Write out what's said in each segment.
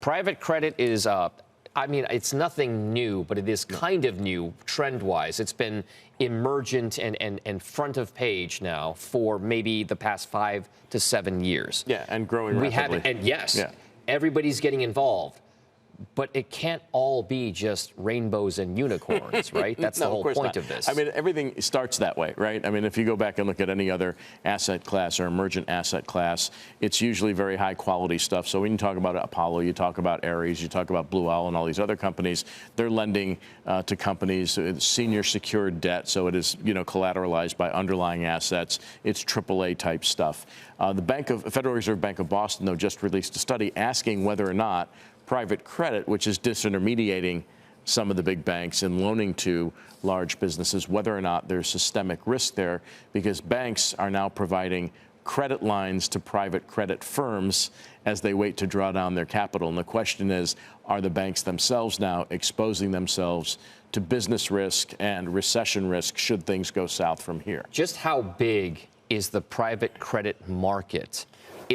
Private credit is, I mean, it's nothing new, but it is kind of new trend-wise. It's been emergent and front of page now for maybe the past 5 to 7 years. Yeah, and growing rapidly. And yes, everybody's getting involved. But it can't all be just rainbows and unicorns, right? That's the whole point of this. I mean, everything starts that way, right? I mean, if you go back and look at any other asset class or emergent asset class, it's usually very high quality stuff. So when you talk about Apollo, you talk about Ares, you talk about Blue Owl and all these other companies, they're lending to companies senior secured debt. So it is, collateralized by underlying assets. It's AAA type stuff. The Federal Reserve Bank of Boston, though, just released a study asking whether or not private credit, which is disintermediating some of the big banks and loaning to large businesses, whether or not there's systemic risk there, because banks are now providing credit lines to private credit firms as they wait to draw down their capital. And the question is, are the banks themselves now exposing themselves to business risk and recession risk should things go south from here? Just how big is the private credit market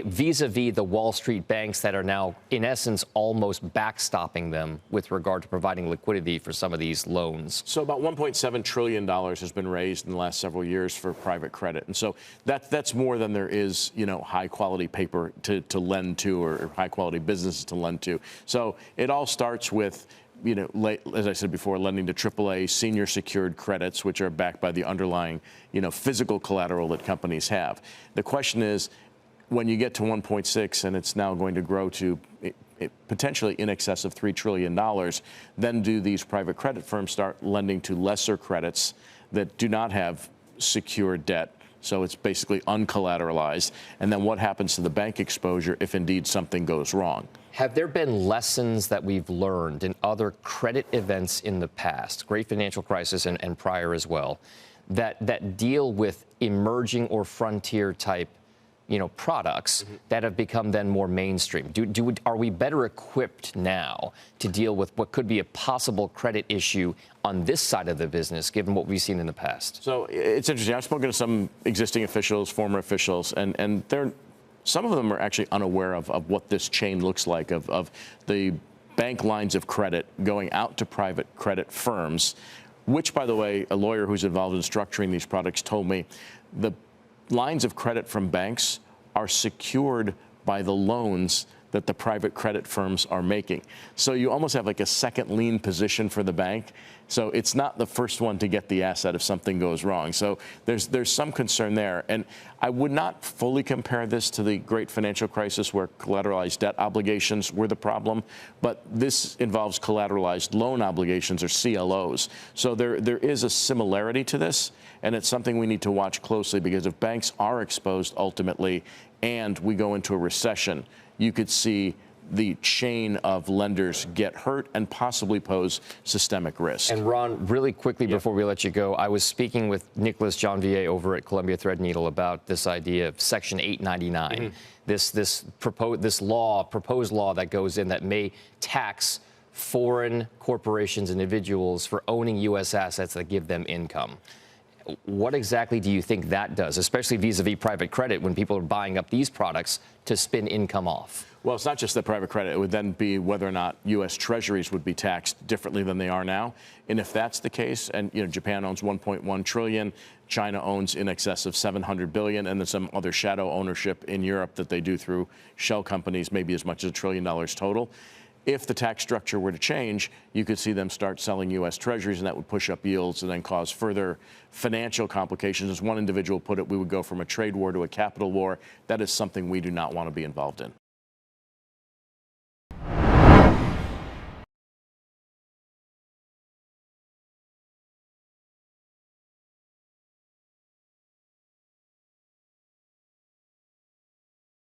vis-a-vis the Wall Street banks that are now, in essence, almost backstopping them with regard to providing liquidity for some of these loans? So about $1.7 trillion has been raised in the last several years for private credit. And so that's more than there is, high-quality paper to lend to or high-quality businesses to lend to. So it all starts with, as I said before, lending to AAA senior secured credits, which are backed by the underlying, physical collateral that companies have. The question is, when you get to 1.6 and it's now going to grow to potentially in excess of $3 trillion, then do these private credit firms start lending to lesser credits that do not have secured debt? So it's basically uncollateralized. And then what happens to the bank exposure if indeed something goes wrong? Have there been lessons that we've learned in other credit events in the past, great financial crisis and prior as well, that deal with emerging or frontier type products that have become then more mainstream? Are we better equipped now to deal with what could be a possible credit issue on this side of the business, given what we've seen in the past? So it's interesting. I've spoken to some existing officials, former officials, and some of them are actually unaware of what this chain looks like, of the bank lines of credit going out to private credit firms, which, by the way, a lawyer who's involved in structuring these products told me the lines of credit from banks are secured by the loans that the private credit firms are making. So you almost have like a second lien position for the bank. So it's not the first one to get the asset if something goes wrong. So there's some concern there. And I would not fully compare this to the great financial crisis where collateralized debt obligations were the problem, but this involves collateralized loan obligations, or CLOs. So there is a similarity to this, and it's something we need to watch closely, because if banks are exposed ultimately and we go into a recession, you could see the chain of lenders get hurt and possibly pose systemic risk. And Ron, really quickly before we let you go, I was speaking with Nicholas Janvier over at Columbia Threadneedle about this idea of Section 899, this proposed law that goes in that may tax foreign corporations and individuals for owning U.S. assets that give them income. What exactly do you think that does, especially vis-a-vis private credit, when people are buying up these products to spin income off? Well, it's not just the private credit. It would then be whether or not U.S. Treasuries would be taxed differently than they are now. And if that's the case, and Japan owns 1.1 trillion, China owns in excess of 700 billion, and then some other shadow ownership in Europe that they do through shell companies, maybe as much as $1 trillion total. If the tax structure were to change, you could see them start selling U.S. Treasuries, and that would push up yields and then cause further financial complications. As one individual put it, we would go from a trade war to a capital war. That is something we do not want to be involved in.